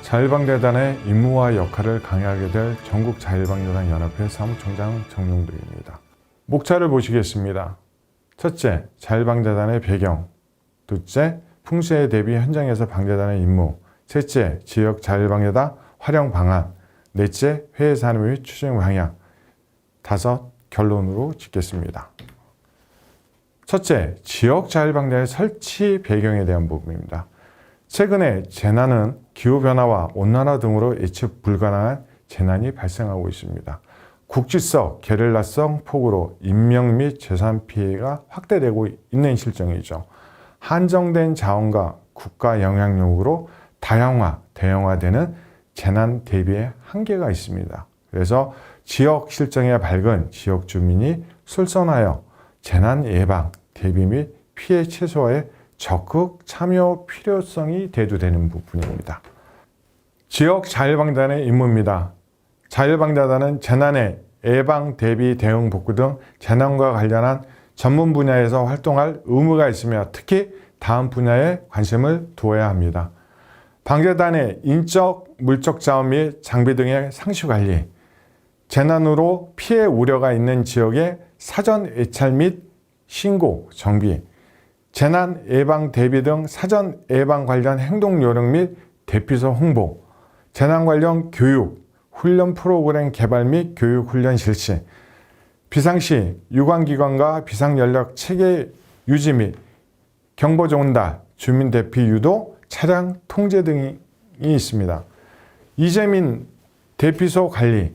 자율방재단의 임무와 역할을 강화하게 될 전국자율방재단 연합회 사무총장 정용덕입니다. 목차를 보시겠습니다. 첫째, 자율방재단의 배경. 둘째, 풍수에 대비 현장에서 방재단의 임무. 셋째, 지역 자율방재단 활용 방안. 넷째, 회의 산업 및 추진 방향. 다섯, 결론으로 짓겠습니다. 첫째, 지역 자율방재단의 설치 배경에 대한 부분입니다. 최근에 재난은 기후변화와 온난화 등으로 예측 불가능한 재난이 발생하고 있습니다. 국지성, 게릴라성 폭우로 인명 및 재산 피해가 확대되고 있는 실정이죠. 한정된 자원과 국가 영향력으로 다양화, 대형화되는 재난 대비에 한계가 있습니다. 그래서 지역 실정에 밝은 지역 주민이 솔선하여 재난 예방, 대비 및 피해 최소화에 적극 참여 필요성이 대두되는 부분입니다. 지역 자율방재단의 임무입니다. 자율방재단은 재난의 예방, 대비, 대응, 복구 등 재난과 관련한 전문 분야에서 활동할 의무가 있으며 특히 다음 분야에 관심을 두어야 합니다. 방재단의 인적, 물적 자원 및 장비 등의 상시 관리, 재난으로 피해 우려가 있는 지역의 사전 예찰 및 신고, 정비, 재난 예방 대비 등 사전 예방 관련 행동 요령 및 대피소 홍보, 재난 관련 교육, 훈련 프로그램 개발 및 교육 훈련 실시, 비상시 유관기관과 비상연락 체계 유지 및 경보 전달, 주민 대피 유도, 차량 통제 등이 있습니다. 이재민 대피소 관리,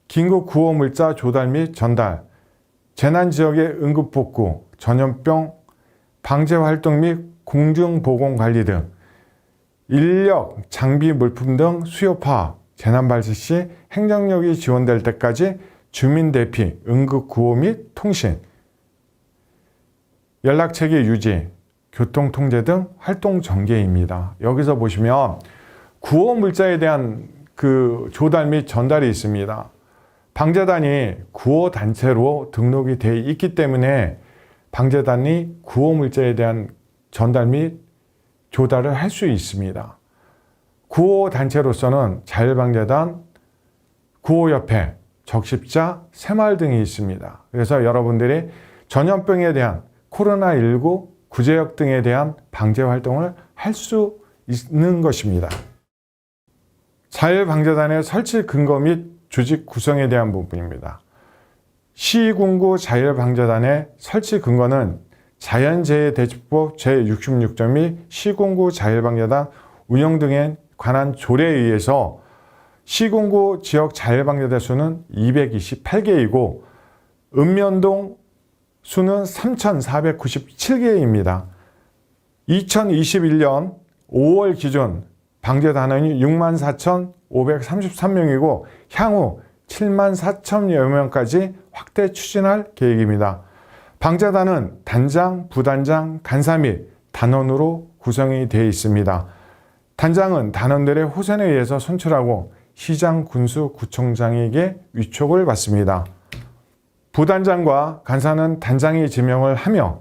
긴급 구호 물자 조달 및 전달, 재난 지역의 응급 복구, 전염병 방제 활동 및 공중보건 관리 등 인력, 장비, 물품 등 수요 파악, 재난 발생 시 행정력이 지원될 때까지 주민 대피, 응급 구호 및 통신, 연락체계 유지, 교통 통제 등 활동 전개입니다. 여기서 보시면 구호 물자에 대한 조달 및 전달이 있습니다. 방재단이 구호 단체로 등록이 되어 있기 때문에 방재단이 구호 물자에 대한 전달 및 조달을 할 수 있습니다. 구호 단체로서는 자율방재단, 구호협회, 적십자, 새마을 등이 있습니다. 그래서 여러분들이 전염병에 대한 코로나19, 구제역 등에 대한 방제 활동을 할 수 있는 것입니다. 자율방재단의 설치 근거 및 조직 구성에 대한 부분입니다. 시군구 자율방재단의 설치 근거는 자연재해대처법 제66조 및 시군구 자율방재단 운영 등에 관한 조례에 의해서 시군구 지역 자율방재단 수는 228개이고 읍면동 수는 3,497개입니다. 2021년 5월 기준 방재단원이 64,533명이고 향후 74,000여 명까지 확대 추진할 계획입니다. 방재단은 단장, 부단장, 간사 및 단원으로 구성이 되어 있습니다. 단장은 단원들의 호선에 의해서 선출하고 시장, 군수, 구청장에게 위촉을 받습니다. 부단장과 간사는 단장이 지명을 하며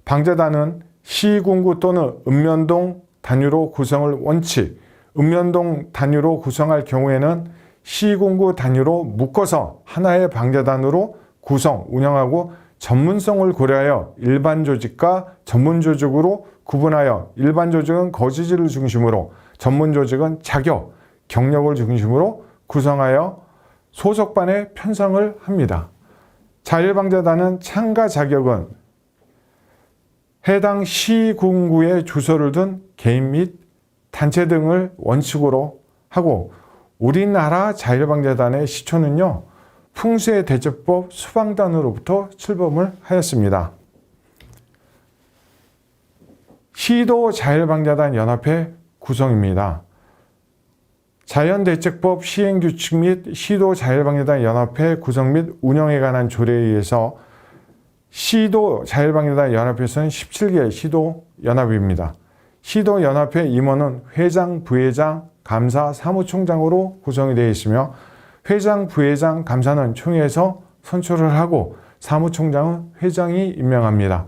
방재단은 시군구 또는 읍면동 단위로 구성을 원칙, 읍면동 단위로 구성할 경우에는 시군구 단위로 묶어서 하나의 방재단으로 구성, 운영하고 전문성을 고려하여 일반 조직과 전문 조직으로 구분하여 일반 조직은 거주지를 중심으로, 전문 조직은 자격, 경력을 중심으로 구성하여 소속반에 편성을 합니다. 자율방재단은 참가 자격은 해당 시군구에 주소를 둔 개인 및 단체 등을 원칙으로 하고 우리나라 자율방재단의 시초는요, 풍수의 대처법 수방단으로부터 출범을 하였습니다. 시도 자율방재단 연합회 구성입니다. 자연대책법 시행규칙 및 시도 자율방재단 연합회 구성 및 운영에 관한 조례에 의해서 시도 자율방재단 연합회에서는 17개 시도 연합입니다. 시도 연합회 임원은 회장, 부회장, 감사, 사무총장으로 구성이 되어 있으며 회장, 부회장, 감사는 총회에서 선출을 하고 사무총장은 회장이 임명합니다.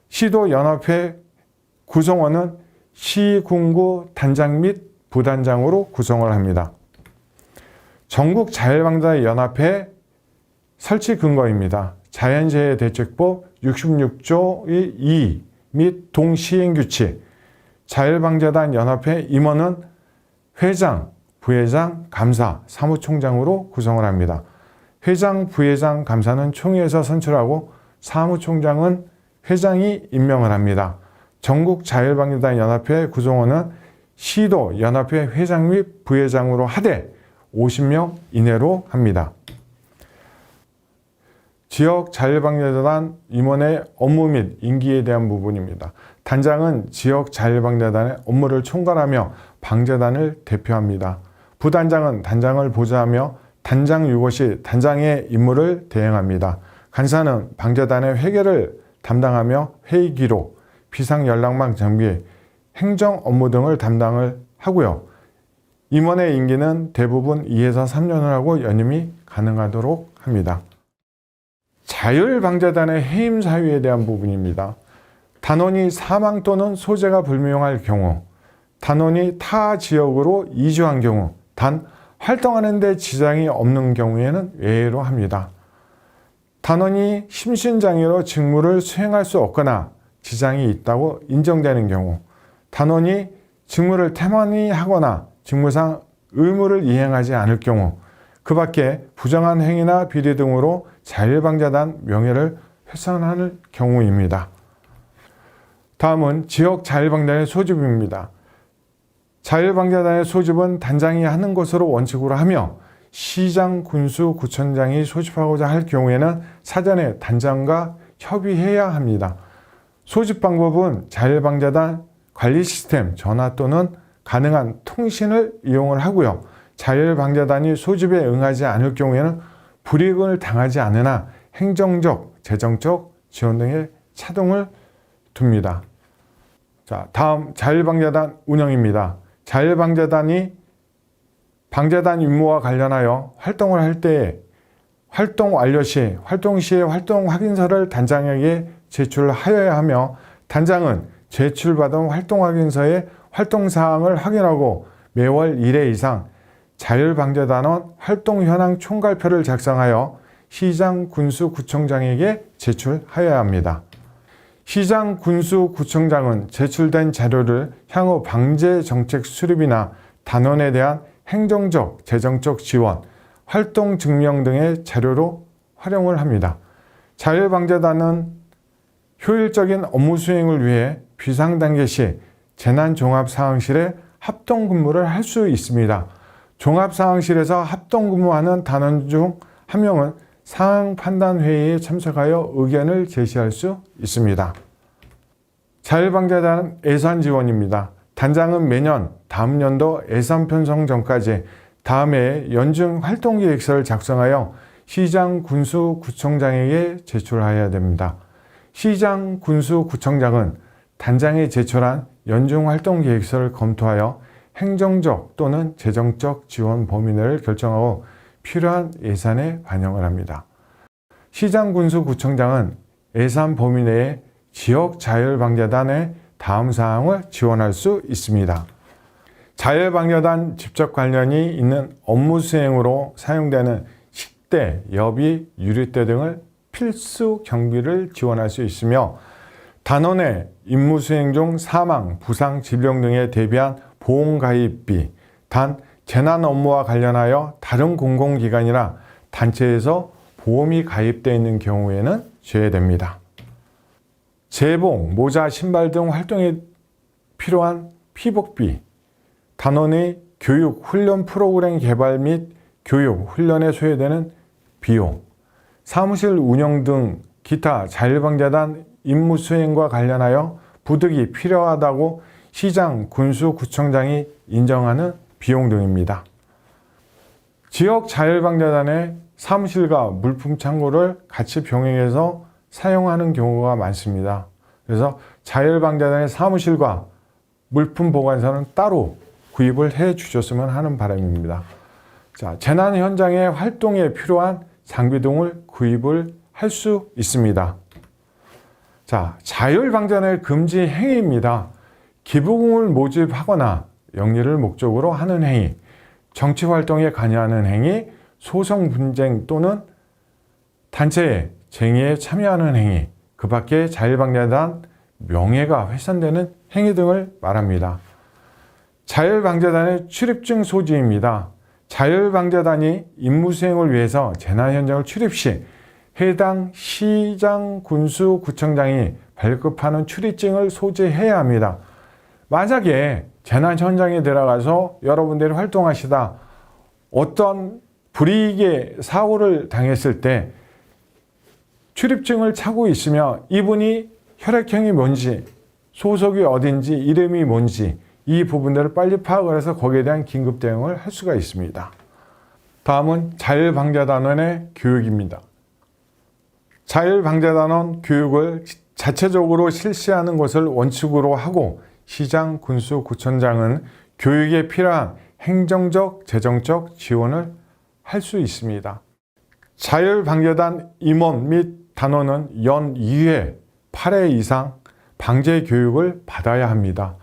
시도 연합회 구성원은 시군구 단장 및 부단장으로 구성을 합니다. 전국자율방자단연합회 설치 근거입니다. 자연재해 대책법 66조의 2 및 동시행규칙. 자율방자단 연합회 임원은 회장, 부회장, 감사, 사무총장으로 구성을 합니다. 회장, 부회장, 감사는 총회에서 선출하고 사무총장은 회장이 임명을 합니다. 전국자율방자단 연합회 구성원은 시도 연합회 회장 및 부회장으로 하되 50명 이내로 합니다. 지역 자율방자단 임원의 업무 및 임기에 대한 부분입니다. 단장은 지역 자율방자단의 업무를 총괄하며 방자단을 대표합니다. 부단장은 단장을 보좌하며 단장 유고 시 단장의 임무를 대행합니다. 간사는 방자단의 회계를 담당하며 회의 기록, 비상연락망 정비, 행정 업무 등을 담당을 하고요. 임원의 임기는 대부분 2에서 3년을 하고 연임이 가능하도록 합니다. 자율방자단의 해임 사유에 대한 부분입니다. 단원이 사망 또는 소재가 불명할 경우, 단원이 타 지역으로 이주한 경우, 단 활동하는 데 지장이 없는 경우에는 외회로 합니다. 단원이 심신장애로 직무를 수행할 수 없거나 지장이 있다고 인정되는 경우, 단원이 직무를 태만히 하거나 직무상 의무를 이행하지 않을 경우, 그 밖에 부정한 행위나 비리 등으로 자율방자단 명예를 훼손하는 경우입니다. 다음은 지역 자율방자단의 소집입니다. 자율방자단의 소집은 단장이 하는 것으로 원칙으로 하며 시장, 군수, 구청장이 소집하고자 할 경우에는 사전에 단장과 협의해야 합니다. 소집 방법은 자율방자단 관리 시스템, 전화 또는 가능한 통신을 이용을 하고요. 자율방자단이 소집에 응하지 않을 경우에는 불이익을 당하지 않으나 행정적, 재정적 지원 등의 차등을 둡니다. 자, 다음 자율방자단 운영입니다. 자율방자단이 방자단 임무와 관련하여 활동을 할 때에 활동 완료 시, 활동 시의 활동 확인서를 단장에게 제출하여야 하며 단장은 제출받은 활동 확인서의 활동 사항을 확인하고 매월 1회 이상 자율방자단원 활동 현황 총괄표를 작성하여 시장, 군수, 구청장에게 제출하여야 합니다. 시장, 군수, 구청장은 제출된 자료를 향후 방제 정책 수립이나 단원에 대한 행정적, 재정적 지원, 활동 증명 등의 자료로 활용을 합니다. 자율방자단은 효율적인 업무 수행을 위해 비상단계 시 재난종합상황실에 합동근무를 할 수 있습니다. 종합상황실에서 합동근무하는 단원 중 한 명은 상황판단회의에 참석하여 의견을 제시할 수 있습니다. 자율방자단 예산 지원입니다. 단장은 매년 다음 연도 예산 편성 전까지 다음 해에 연중 활동계획서를 작성하여 시장, 군수, 구청장에게 제출해야 됩니다. 시장, 군수, 구청장은 단장이 제출한 연중 활동계획서를 검토하여 행정적 또는 재정적 지원 범위 내를 결정하고 필요한 예산에 반영을 합니다. 시장, 군수, 구청장은 예산 범위 내에 지역 자율방자단의 다음 사항을 지원할 수 있습니다. 자율방자단 직접 관련이 있는 업무 수행으로 사용되는 식대, 여비, 유류대 등을 필수 경비를 지원할 수 있으며 단원의 임무 수행 중 사망, 부상, 질병 등에 대비한 보험가입비, 단 재난 업무와 관련하여 다른 공공기관이나 단체에서 보험이 가입되어 있는 경우에는 제외됩니다. 제복, 모자, 신발 등 활동에 필요한 피복비, 단원의 교육, 훈련 프로그램 개발 및 교육, 훈련에 소요되는 비용, 사무실 운영 등 기타 자율방자단 임무 수행과 관련하여 부득이 필요하다고 시장, 군수, 구청장이 인정하는 비용 등입니다. 지역 자율방자단의 사무실과 물품 창고를 같이 병행해서 사용하는 경우가 많습니다. 그래서 자율방자단의 사무실과 물품 보관소는 따로 구입을 해 주셨으면 하는 바람입니다. 자, 재난 현장의 활동에 필요한 장비 등을 구입을 할 수 있습니다. 자, 자율방자단의 금지 행위입니다. 기부금을 모집하거나 영리를 목적으로 하는 행위, 정치활동에 관여하는 행위, 소송 분쟁 또는 단체의 쟁의에 참여하는 행위, 그 밖에 자율방재단 명예가 훼손되는 행위 등을 말합니다. 자율방재단의 출입증 소지입니다. 자율방재단이 임무수행을 위해서 재난 현장을 출입 시 해당 시장, 군수, 구청장이 발급하는 출입증을 소지해야 합니다. 만약에 재난 현장에 들어가서 여러분들이 활동하시다 어떤 불이익의 사고를 당했을 때 출입증을 차고 있으면 이분이 혈액형이 뭔지, 소속이 어딘지, 이름이 뭔지 이 부분들을 빨리 파악을 해서 거기에 대한 긴급 대응을 할 수가 있습니다. 다음은 자율방재단원의 교육입니다. 자율방재단원 교육을 자체적으로 실시하는 것을 원칙으로 하고 시장, 군수, 구청장은 교육에 필요한 행정적, 재정적 지원을 할 수 있습니다. 자율방재단 임원 및 단원은 연 2회 8회 이상 방재 교육을 받아야 합니다.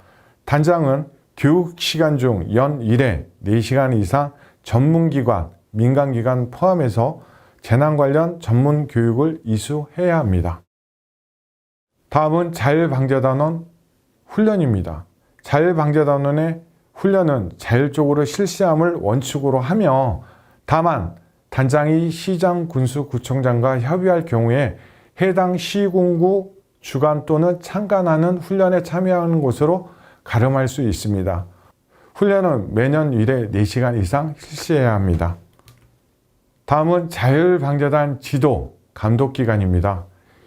단장은 교육 시간 중 연 1회 4시간 이상 전문기관, 민간기관 포함해서 재난 관련 전문 교육을 이수해야 합니다. 다음은 자율방재단원 훈련입니다. 자율방재단원의 훈련은 자율적으로 실시함을 원칙으로 하며 다만 단장이 시장, 군수, 구청장과 협의할 경우에 해당 시군구 주관 또는 참관하는 훈련에 참여하는 것으로 가름할 수 있습니다. 훈련은 매년 1회 4시간 이상 실시해야 합니다. 다음은 자율방재단 지도, 감독기관입니다.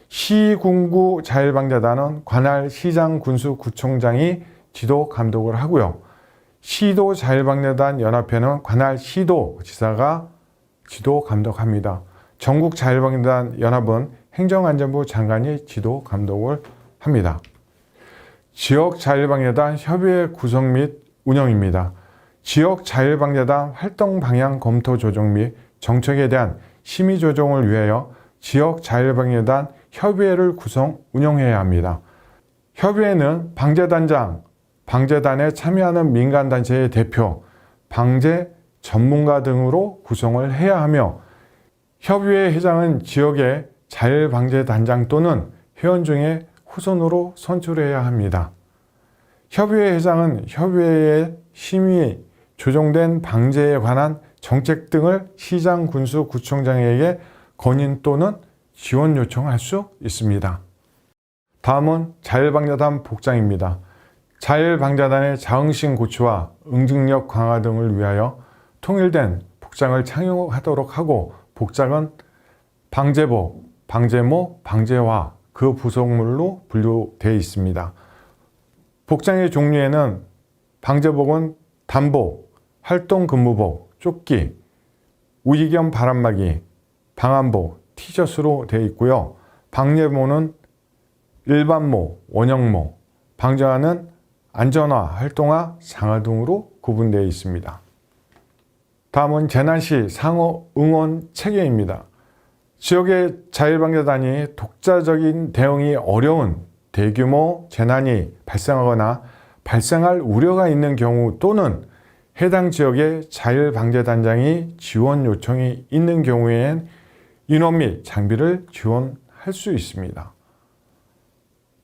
시군구 자율방재단은 관할 시장, 군수, 구청장이 지도, 감독을 하고요. 시도 자율방재단 연합회는 관할 시도, 지사가 지도, 감독합니다. 전국 자율방재단 연합은 행정안전부 장관이 지도, 감독을 합니다. 지역 자율방재단 협의회 구성 및 운영입니다. 지역 자율방재단 활동 방향 검토 조정 및 정책에 대한 심의 조정을 위하여 지역 자율방재단 협의회를 구성 운영해야 합니다. 협의회는 방재단장, 방재단에 참여하는 민간단체의 대표, 방재 전문가 등으로 구성을 해야 하며 협의회 회장은 지역의 자율방재단장 또는 회원 중에 후손으로 선출해야 합니다. 협의회 회장은 협의회의 심의, 조정된 방재에 관한 정책 등을 시장, 군수, 구청장에게 건의 또는 지원 요청할 수 있습니다. 다음은 자율방재단 복장입니다. 자율방재단의 자긍심 고취와 응징력 강화 등을 위하여 통일된 복장을 착용하도록 하고 복장은 방재복, 방재모, 방재화 그 부속물로 분류되어 있습니다. 복장의 종류에는 방재복은 단복, 활동근무복, 조끼, 우이겸 바람막이, 방한복, 티셔츠로 되어 있고요. 방재모는 일반모, 원형모, 방재화는 안전화, 활동화, 장화 등으로 구분되어 있습니다. 다음은 재난시 상호 응원 체계입니다. 지역의 자율방재단이 독자적인 대응이 어려운 대규모 재난이 발생하거나 발생할 우려가 있는 경우 또는 해당 지역의 자율방재단장이 지원 요청이 있는 경우에는 인원 및 장비를 지원할 수 있습니다.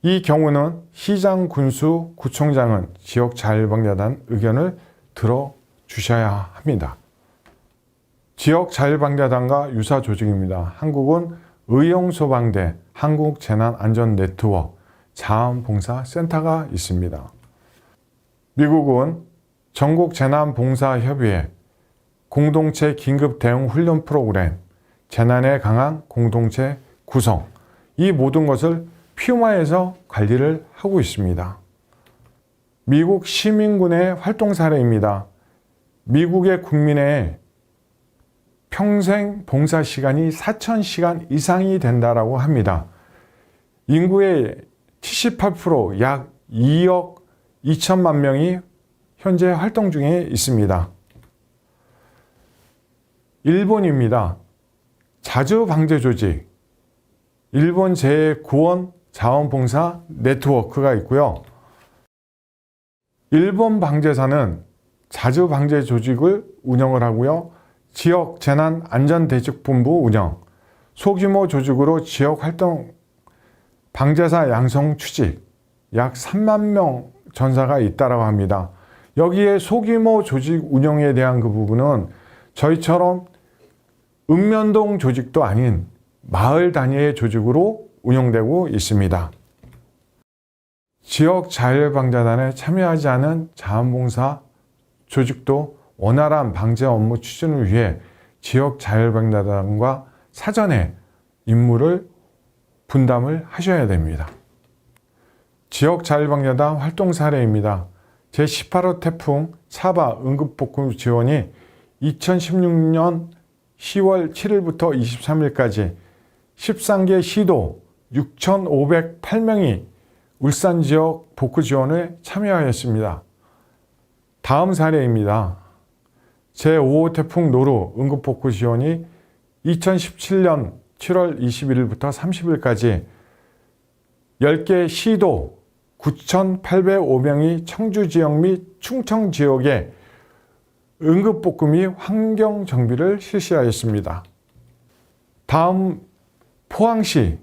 이 경우는 시장, 군수, 구청장은 지역 자율방재단 의견을 들어주셔야 합니다. 지역 자율방재단과 유사 조직입니다. 한국은 의용소방대, 한국재난안전네트워크, 자원봉사센터가 있습니다. 미국은 전국재난봉사협의회, 공동체 긴급대응훈련 프로그램, 재난에 강한 공동체 구성, 이 모든 것을 피우마에서 관리를 하고 있습니다. 미국 시민군의 활동 사례입니다. 미국의 국민의 평생 봉사 시간이 4,000시간 이상이 된다고 합니다. 인구의 78%, 약 2억 2천만 명이 현재 활동 중에 있습니다. 일본입니다. 자주방재조직, 일본 재구원 자원봉사 네트워크가 있고요. 일본 방재사는 자주방재 조직을 운영을 하고요. 지역 재난안전대책본부 운영, 소규모 조직으로 지역 활동 방재사 양성 추직, 약 3만 명 전사가 있다고 합니다. 여기에 소규모 조직 운영에 대한 그 부분은 저희처럼 읍면동 조직도 아닌 마을 단위의 조직으로 운영되고 있습니다. 지역 자율방재단에 참여하지 않은 자원봉사 조직도 원활한 방재 업무 추진을 위해 지역 자율방재단과 사전에 임무를 분담을 하셔야 됩니다. 지역 자율방재단 활동 사례입니다. 제18호 태풍 사바 응급복구 지원이 2016년 10월 7일부터 23일까지 13개 시도 6,508명이 울산 지역 복구 지원에 참여하였습니다. 다음 사례입니다. 제5호 태풍 노루 응급복구 지원이 2017년 7월 21일부터 30일까지 10개 시도 9,805명이 청주 지역 및 충청 지역에 응급복구 및 환경정비를 실시하였습니다. 다음 포항시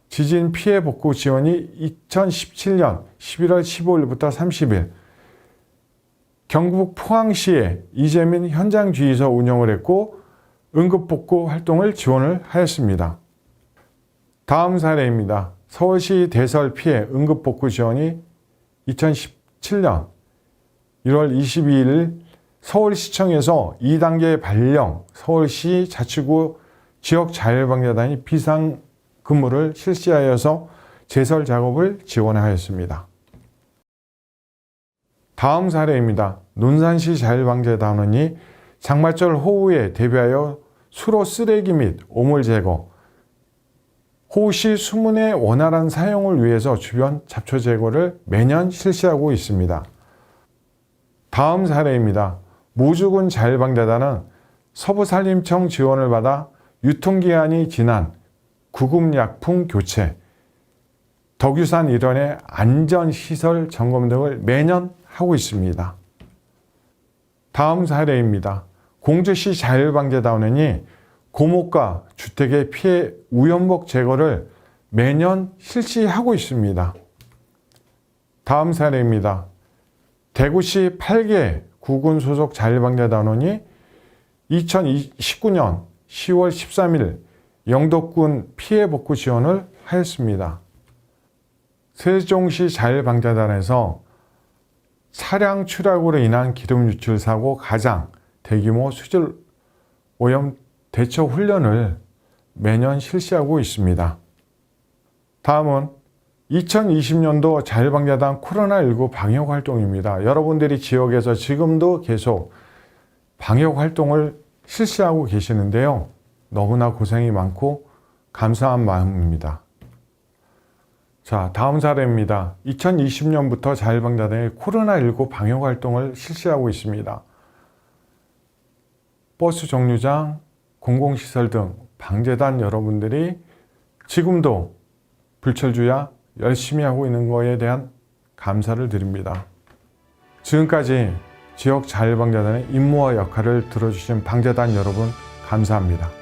지진 피해 복구 지원이 2017년 11월 15일부터 30일 경북 포항시에 이재민 현장주의소 운영을 했고 응급복구 활동을 지원을 하였습니다. 다음 사례입니다. 서울시 대설 피해 응급복구 지원이 2017년 1월 22일 서울시청에서 2단계 발령 서울시 자치구 지역자율방재단이 비상근무를 실시하여서 제설 작업을 지원하였습니다. 다음 사례입니다. 논산시 자율방재단원이 장마철 호우에 대비하여 수로 쓰레기 및 오물 제거, 호우 시 수문의 원활한 사용을 위해서 주변 잡초 제거를 매년 실시하고 있습니다. 다음 사례입니다. 모주군 자율방재단은 서부산림청 지원을 받아 유통기한이 지난 구급약품 교체, 덕유산 일원의 안전시설 점검 등을 매년 하고 있습니다. 다음 사례입니다. 공주시 자율방재단원이 고목과 주택의 피해 우연복 제거를 매년 실시하고 있습니다. 다음 사례입니다. 대구시 8개 구군 소속 자율방재단원이 2019년 10월 13일 영덕군 피해 복구 지원을 하였습니다. 세종시 자율방재단에서 차량 추락으로 인한 기름 유출 사고 가장 대규모 수질 오염 대처 훈련을 매년 실시하고 있습니다. 다음은 2020년도 자율방재단 코로나19 방역 활동입니다. 여러분들이 지역에서 지금도 계속 방역 활동을 실시하고 계시는데요. 너무나 고생이 많고 감사한 마음입니다. 자, 다음 사례입니다. 2020년부터 자율방재단이 코로나19 방역 활동을 실시하고 있습니다. 버스 정류장, 공공시설 등 방재단 여러분들이 지금도 불철주야 열심히 하고 있는 것에 대한 감사를 드립니다. 지금까지 지역 자율방재단의 임무와 역할을 들어주신 방재단 여러분 감사합니다.